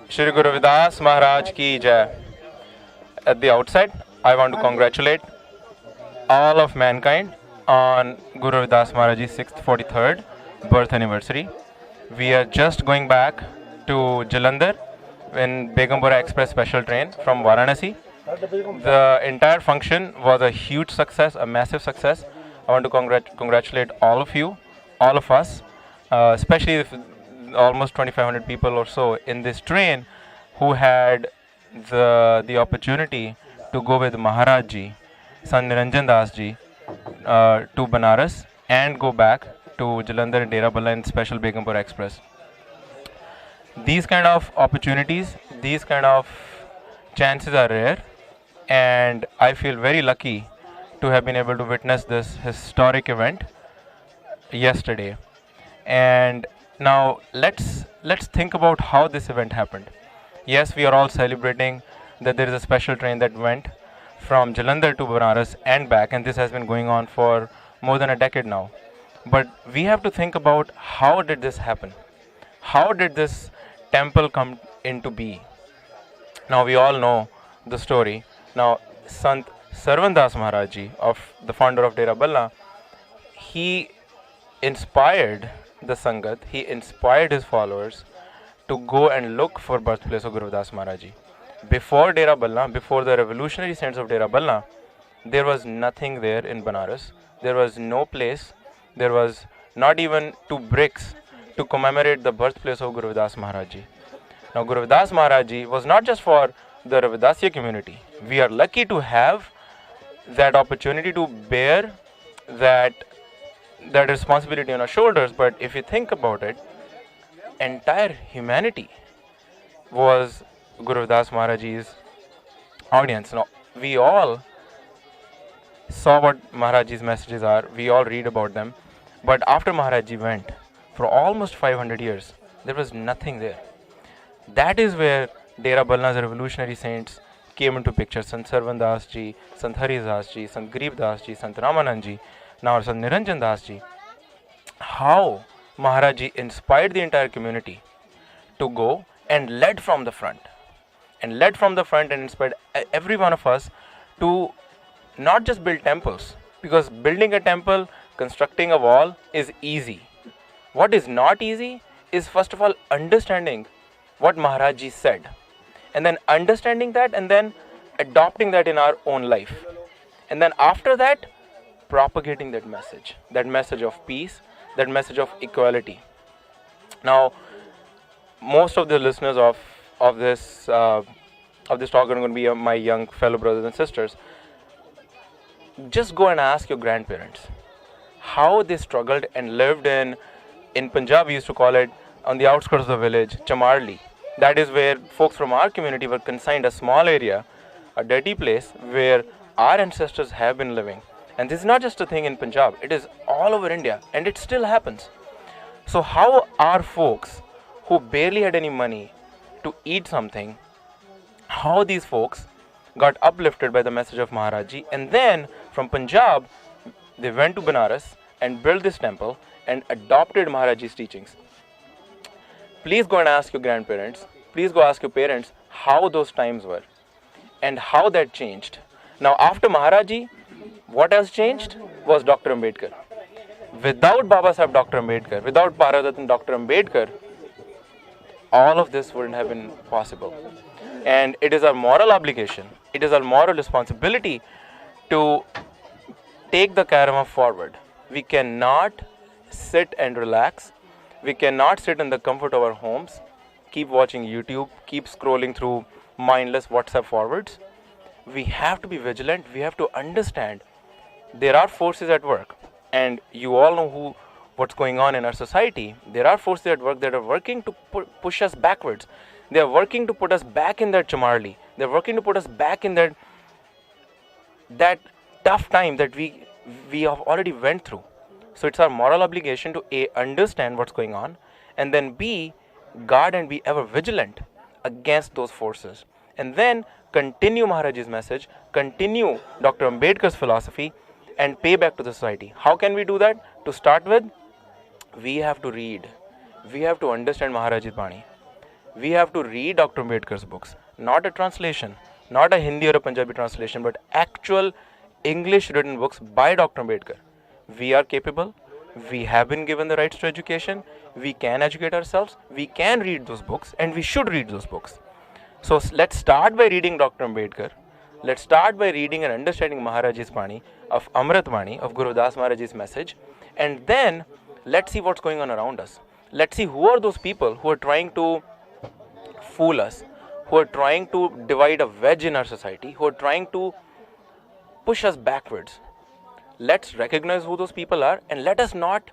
Shri Guru Vidas Maharaj ki jai. At the outset, I want to congratulate all of mankind on Guru Vidas Maharaj's 643rd birth anniversary. We are just going back to Jalandhar in Beghampure Express special train from Varanasi. The entire function was a huge success, a massive success. I want to congratulate all of you, all of us, especially if almost 2,500 people or so in this train who had the opportunity to go with Maharaj ji, Sant Niranjan Das ji, to Banaras and go back to Jalandhar and Dera Balla in special Beghampure Express. These kind of opportunities, these kind of chances are rare, and I feel very lucky to have been able to witness this historic event yesterday. And now let's think about how this event happened. Yes, we are all celebrating that there is a special train that went from Jalandhar to Banaras and back, and this has been going on for more than a decade now. But we have to think about how did this happen? How did this temple come into being? Now we all know the story. Now Sant Sarvandas Maharaj ji, of the founder of Dera Balla, he inspired the Sangat, he inspired his followers to go and look for birthplace of Guru Das Maharaj ji. Before Dera Balla, before the revolutionary saints of Dera Balla, there was nothing there in Banaras. There was no place, there was not even 2 bricks to commemorate the birthplace of Guru Das Maharaj ji. Now Guru Das Maharaj ji was not just for the Ravidasiya community. We are lucky to have that opportunity to bear that responsibility on our shoulders. But if you think about it, entire humanity was Guru Das Maharaj ji's audience. Now we all saw what Maharaj ji's messages are, we all read about them, but after Maharaj ji went, for almost 500 years, there was nothing there. That is where Dera Balla's revolutionary saints came into picture. Sant Sarvan Das ji, Sant Hari Das ji, Sant Garib Das ji, Sant Ramanand ji, now Sant Niranjan Das ji. How Maharaj ji inspired the entire community to go and led from the front. And inspired every one of us to not just build temples. Because building a temple, constructing a wall is easy. What is not easy is first of all understanding what Maharaj ji said. And then understanding that and then adopting that in our own life. And then after that, propagating that message of peace, that message of equality. Now, most of the listeners of this talk are going to be my young fellow brothers and sisters. Just go and ask your grandparents how they struggled and lived in Punjab we used to call it, on the outskirts of the village, Chamarli. That is where folks from our community were consigned a small area, a dirty place where our ancestors have been living. And this is not just a thing in Punjab, it is all over India, and it still happens. So how are folks who barely had any money to eat something, how these folks got uplifted by the message of Maharaj ji, and then from Punjab they went to Banaras and built this temple and adopted Maharaj ji's teachings. Please go and ask your grandparents, please go ask your parents how those times were and how that changed. Now after Maharaj ji, what has changed was Dr. Ambedkar. Without Baba Sahib Dr. Ambedkar, without Bharat Dr. Ambedkar, all of this wouldn't have been possible. And it is our moral obligation, it is our moral responsibility to take the caravan forward. We cannot sit and relax. We cannot sit in the comfort of our homes, keep watching YouTube, keep scrolling through mindless WhatsApp forwards. We have to be vigilant. We have to understand there are forces at work, and you all know what's going on in our society. There are forces at work that are working to push us backwards. They are working to put us back in that Chamarli. They are working to put us back in that tough time that we have already went through. So it's our moral obligation to A, understand what's going on, and then B, guard and be ever vigilant against those forces. And then continue Maharaj's message, continue Dr. Ambedkar's philosophy, and pay back to the society. How can we do that? To start with, we have to read. We have to understand Maharaj's Bani. We have to read Dr. Ambedkar's books, not a translation, not a Hindi or a Punjabi translation, but actual English written books by Dr. Ambedkar. We are capable, we have been given the rights to education, we can educate ourselves, we can read those books, and we should read those books. So let's start by reading Dr. Ambedkar. Let's start by reading and understanding Maharaji's Bani, of Amrit Bani, of Guru Das Maharaji's message, and then let's see what's going on around us. Let's see who are those people who are trying to fool us, who are trying to divide a wedge in our society, who are trying to push us backwards. Let's recognize who those people are and let us not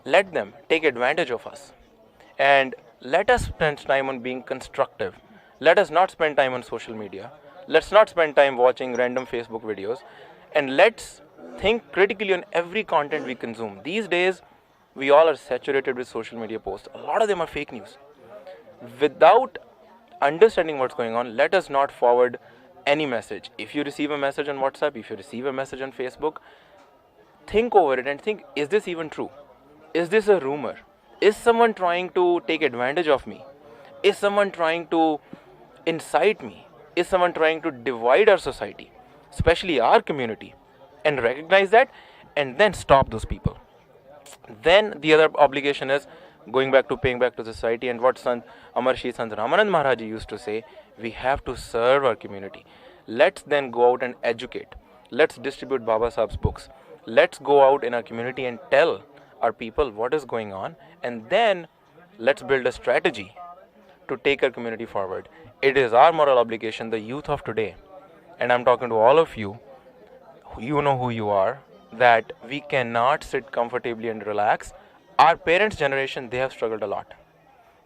let them take advantage of us. And let us spend time on being constructive. Let us not spend time on social media. Let's not spend time watching random Facebook videos. And let's think critically on every content we consume. These days, we all are saturated with social media posts. A lot of them are fake news. Without understanding what's going on, let us not forward any message. If you receive a message on WhatsApp, if you receive a message on Facebook, think over it and think, is this even true? Is this a rumor? Is someone trying to take advantage of me? Is someone trying to incite me? Is someone trying to divide our society, especially our community? And recognize that and then stop those people. Then the other obligation is going back to paying back to society, and what Sant Amarshi Sant Ramanand Maharaj used to say, we have to serve our community. Let's then go out and educate. Let's distribute Baba Sahib's books. Let's go out in our community and tell our people what is going on, and then let's build a strategy to take our community forward. It is our moral obligation, the youth of today, and I'm talking to all of you, you know who you are, that we cannot sit comfortably and relax. Our parents' generation, they have struggled a lot.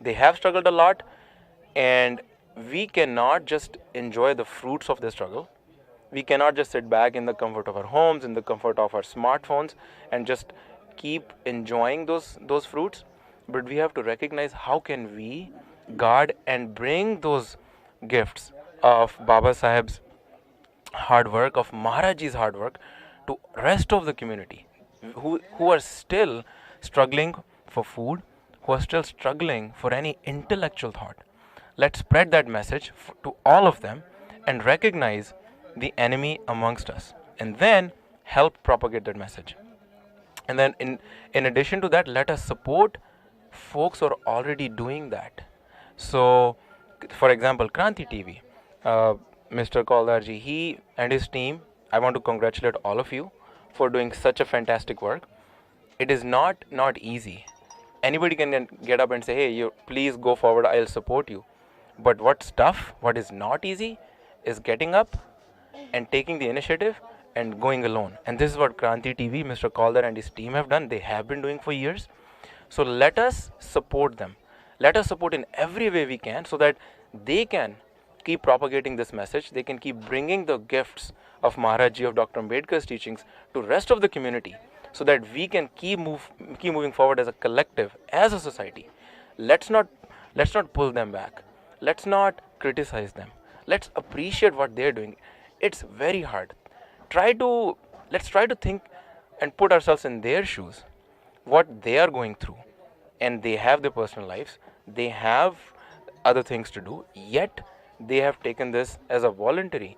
They have struggled a lot, and we cannot just enjoy the fruits of the struggle. We cannot just sit back in the comfort of our homes, in the comfort of our smartphones, and just keep enjoying those fruits. But we have to recognize how can we guard and bring those gifts of Baba Sahib's hard work, of Maharaji's hard work, to rest of the community who are still struggling for food, who are still struggling for any intellectual thought. Let's spread that message to all of them and recognize the enemy amongst us, and then help propagate that message. And then in addition to that, let us support folks who are already doing that. So, for example, Kranti TV, Mr. Kaldarji, he and his team, I want to congratulate all of you for doing such a fantastic work. It is not easy. Anybody can get up and say, hey, you please go forward, I'll support you. But what's tough, what is not easy, is getting up and taking the initiative and going alone. And this is what Kranti TV, Mr. Kaldar and his team have done. They have been doing for years. So let us support them. Let us support in every way we can, so that they can keep propagating this message. They can keep bringing the gifts of Maharaji, of Dr. Ambedkar's teachings to rest of the community, so that we can keep moving forward as a collective, as a society. Let's not pull them back. Let's not criticize them. Let's appreciate what they're doing. It's very hard. Let's try to think and put ourselves in their shoes, what they are going through. And they have their personal lives, they have other things to do, yet they have taken this as a voluntary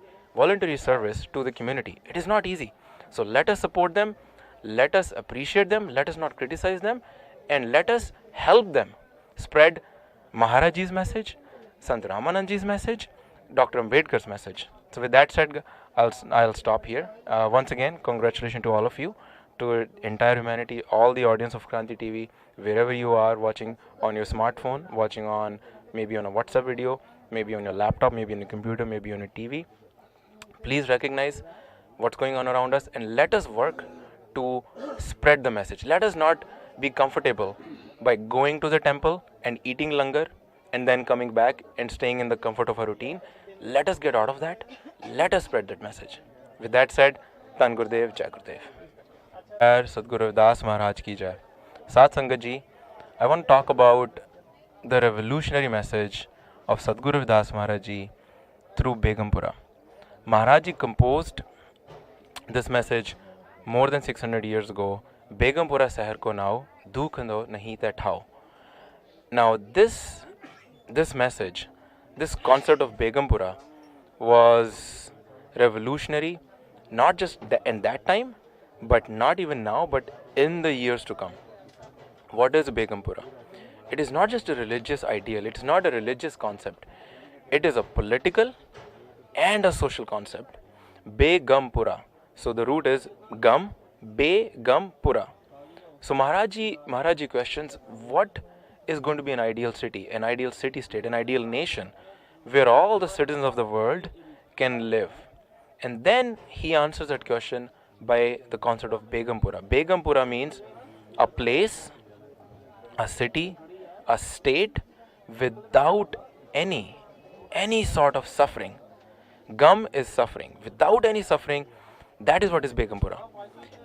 service to the community. It is not easy. So let us support them, let us appreciate them, let us not criticize them, and let us help them spread Maharaji's message, Sant Ramanandji's message, Dr. Ambedkar's message. So with that said, I'll stop here. Once again, congratulations to all of you, to entire humanity, all the audience of Kranti TV, wherever you are watching on your smartphone, watching on maybe on a WhatsApp video, maybe on your laptop, maybe on your computer, maybe on your TV. Please recognize what's going on around us and let us work to spread the message. Let us not be comfortable by going to the temple and eating langar and then coming back and staying in the comfort of our routine. Let us get out of that. Let us spread that message. With that said, Tan Gurudev, Jai Gurudev. Sadguru Das Maharaj ki Jai. Sat Sangat Ji, I want to talk about the revolutionary message of Sadguru Das Maharaj Ji through Beghampure. Maharaj Ji composed this message more than 600 years ago. Beghampure sahar ko nao, dukh no nahi te thao. Now this this message, this concept of Beghampura was revolutionary, not just in that time, but not even now, but in the years to come. What is Beghampura? It is not just a religious ideal, it's not a religious concept. It is a political and a social concept. Beghampura. So the root is Gam, Beghampura. So Maharaji questions what is going to be an ideal city, an ideal city state, an ideal nation where all the citizens of the world can live. And then he answers that question by the concept of Beghampura. Beghampura means a place, a city, a state without any sort of suffering. Gum is suffering. Without any suffering, that is what is Beghampura.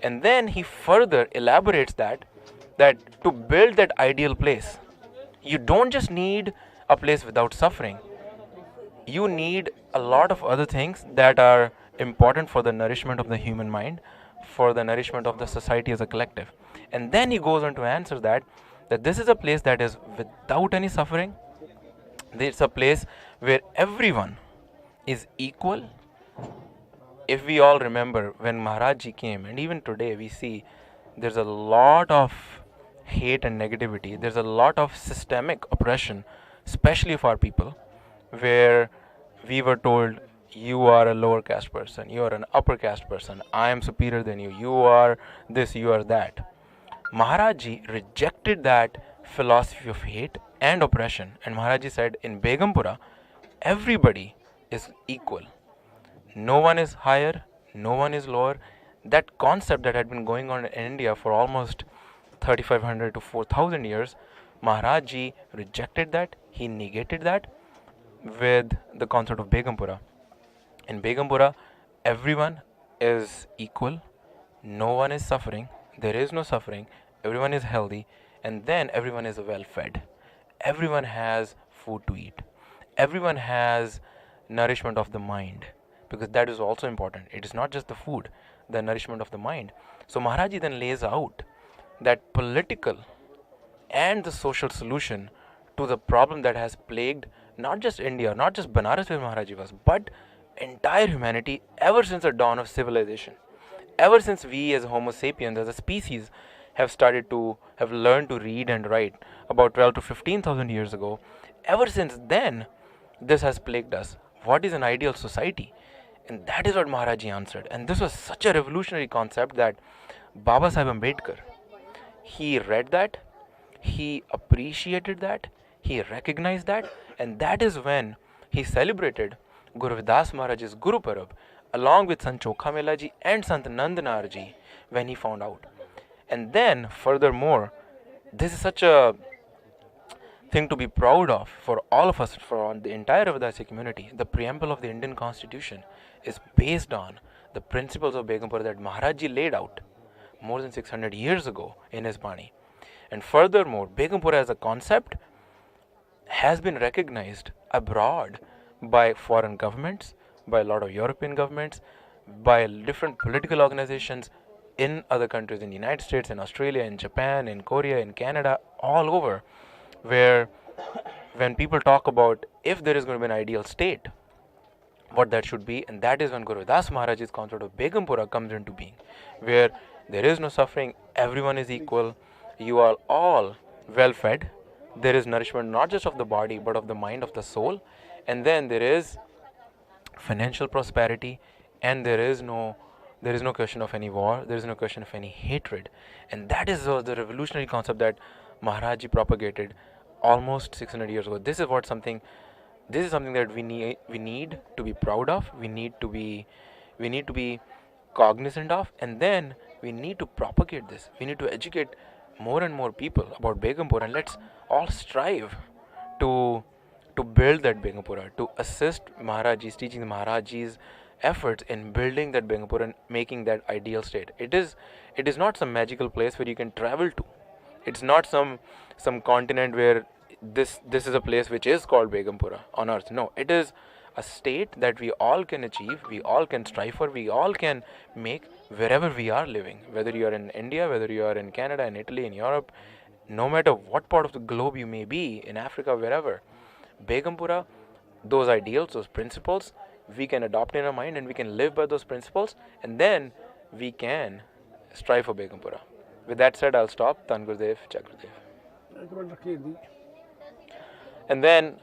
And then he further elaborates that to build that ideal place, you don't just need a place without suffering. You need a lot of other things that are important for the nourishment of the human mind, for the nourishment of the society as a collective. And then he goes on to answer that this is a place that is without any suffering. It's a place where everyone is equal. If we all remember when Maharajji came, and even today we see there's a lot of hate and negativity, there's a lot of systemic oppression, especially of our people, where we were told, you are a lower caste person, you are an upper caste person, I am superior than you, you are this, you are that. Maharajji rejected that philosophy of hate and oppression, and Maharajji said, in Beghampura, everybody is equal. No one is higher, no one is lower. That concept that had been going on in India for almost 3500 to 4000 years, Maharajji rejected that, he negated that with the concept of Beghampura. In Beghampura, everyone is equal, no one is suffering, there is no suffering, everyone is healthy, and then everyone is well fed. Everyone has food to eat. Everyone has nourishment of the mind, because that is also important. It is not just the food, the nourishment of the mind. So Maharajji then lays out that political and the social solution to the problem that has plagued not just India, not just Banaras where Maharajji was, but entire humanity ever since the dawn of civilization. Ever since we as Homo sapiens, as a species, have learned to read and write about 12 to 15,000 years ago, ever since then, this has plagued us. What is an ideal society? And that is what Maharajji answered. And this was such a revolutionary concept that Baba Sahib Ambedkar, he read that, he appreciated that, he recognized that, and that is when he celebrated Guru Vidas Maharaj's Guru Parab along with Sant Chokha Melaji and Sant Nandanarji when he found out. And then, furthermore, this is such a thing to be proud of for all of us, for the entire Ravidasi community. The preamble of the Indian Constitution is based on the principles of Beghampura that Maharajji laid out more than 600 years ago in his Bani. And furthermore, Beghampura as a concept has been recognized abroad by foreign governments, by a lot of European governments, by different political organizations in other countries, in the United States, in Australia, in Japan, in Korea, in Canada, all over, where when people talk about if there is going to be an ideal state, what that should be, and that is when Guru Das Maharaj's concept of Beghampura comes into being, where there is no suffering, everyone is equal, you are all well fed, there is nourishment not just of the body but of the mind, of the soul, and then there is financial prosperity, and there is no question of any war, there is no question of any hatred. And that is the revolutionary concept that Maharajji propagated almost 600 years ago. This is something that we need to be proud of, we need to be cognizant of, and then we need to propagate this. We need to educate more and more people about Beghampura, and let's all strive to build that Beghampura, to assist Maharajji's teaching, Maharajji's efforts in building that Beghampura and making that ideal state. It is not some magical place where you can travel to. It's not some continent where this is a place which is called Beghampura on earth. No, it is a state that we all can achieve, we all can strive for, we all can make wherever we are living. Whether you are in India, whether you are in Canada, in Italy, in Europe, no matter what part of the globe you may be, in Africa, wherever. Beghampure, those ideals, those principles, we can adopt in our mind and we can live by those principles, and then we can strive for Beghampure. With that said, I'll stop. Tan Gurdev, Jai Gurudev. And then,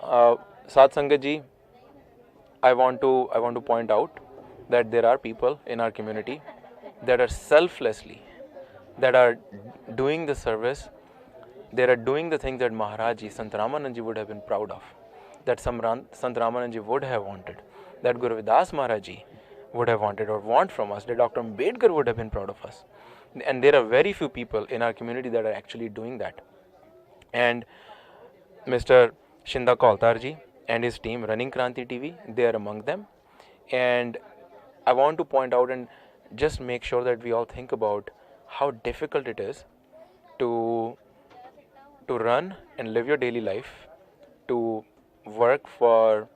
Sat Sangat ji, I want to point out that there are people in our community that are selflessly, that are doing the service, they are doing the things that Maharaj ji, Sant Ramanand ji would have been proud of, that Sant Ramanand ji would have wanted, that Guru Vidas Maharaj ji would have wanted or want from us, that Dr. Ambedkar would have been proud of us. And there are very few people in our community that are actually doing that. And Mr. Shinda Kaltar ji and his team running Kranti TV, they are among them. And I want to point out and just make sure that we all think about how difficult it is to run and live your daily life, to work for,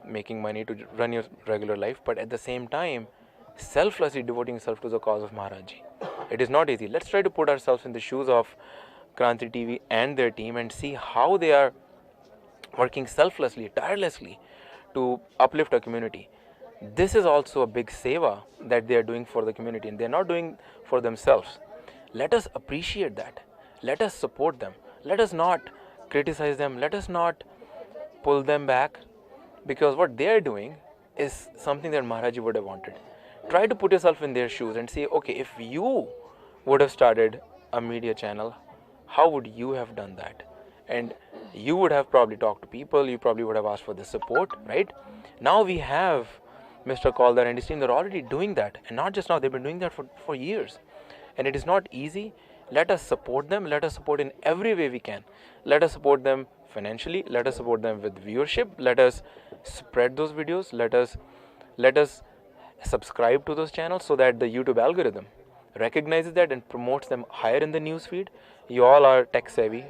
making money, to run your regular life, but at the same time, selflessly devoting yourself to the cause of Maharaj ji. It is not easy. Let's try to put ourselves in the shoes of Kranti TV and their team and see how they are working selflessly, tirelessly to uplift our community. This is also a big seva that they are doing for the community, and they are not doing for themselves. Let us appreciate that. Let us support them. Let us not criticize them. Let us not pull them back, because what they are doing is something that Maharaj ji would have wanted. Try to put yourself in their shoes and say, okay, if you would have started a media channel, how would you have done that? And you would have probably talked to people, you probably would have asked for the support, right? Now we have Mr. Kaltar and his team, they're already doing that. And not just now, they've been doing that for years. And it is not easy. Let us support them. Let us support in every way we can. Let us support them financially. Let us support them with viewership. Let us spread those videos. Let us subscribe to those channels so that the YouTube algorithm recognizes that and promotes them higher in the news feed. You all are tech savvy.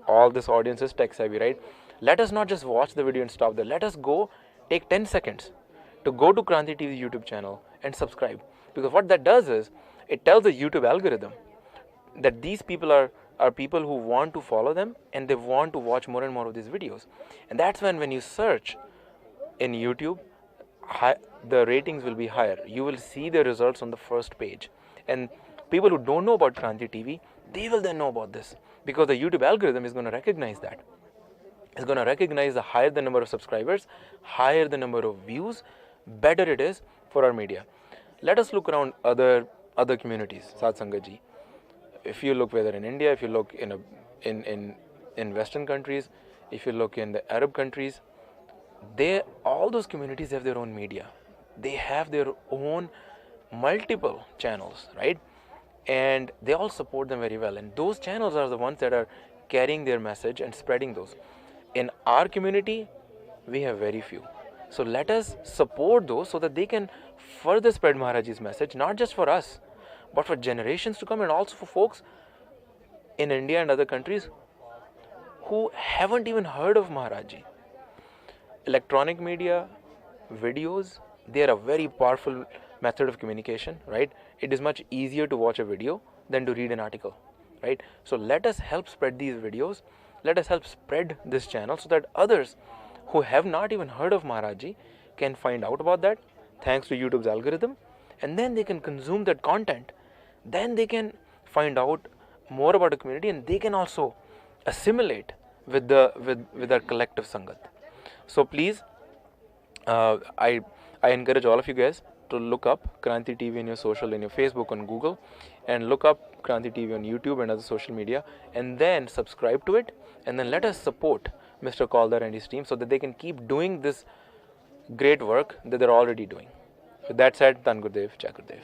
All this audience is tech savvy, right? Let us not just watch the video and stop there. Let us go take 10 seconds to go to Kranti TV YouTube channel and subscribe. Because what that does is, it tells the YouTube algorithm that these people are people who want to follow them and they want to watch more and more of these videos. And that's when you search in YouTube, the ratings will be higher. You will see the results on the first page. And people who don't know about Kranti TV, they will then know about this, because the YouTube algorithm is going to recognize that. It's going to recognize the higher the number of subscribers, higher the number of views, better it is for our media. Let us look around other communities, Sat Sangat ji. If you look whether in India, if you look in Western countries, if you look in the Arab countries, all those communities have their own media. They have their own multiple channels, right? And they all support them very well. And those channels are the ones that are carrying their message and spreading those. In our community, we have very few. So let us support those so that they can further spread Maharaj's message, not just for us, but for generations to come, and also for folks in India and other countries who haven't even heard of Maharaj. Electronic media, videos, they are a very powerful method of communication, right? It is much easier to watch a video than to read an article, right? So let us help spread these videos. Let us help spread this channel so that others who have not even heard of Maharaj can find out about that thanks to YouTube's algorithm, and then they can consume that content. Then they can find out more about the community, and they can also assimilate with our collective sangat. So please, I encourage all of you guys to look up Kranti TV in your social, in your Facebook, on Google, and look up Kranti TV on YouTube and other social media, and then subscribe to it, and then let us support Mr. Kaltar and his team so that they can keep doing this great work that they're already doing. With that said, Tan Gurdev, Jai Gurudev.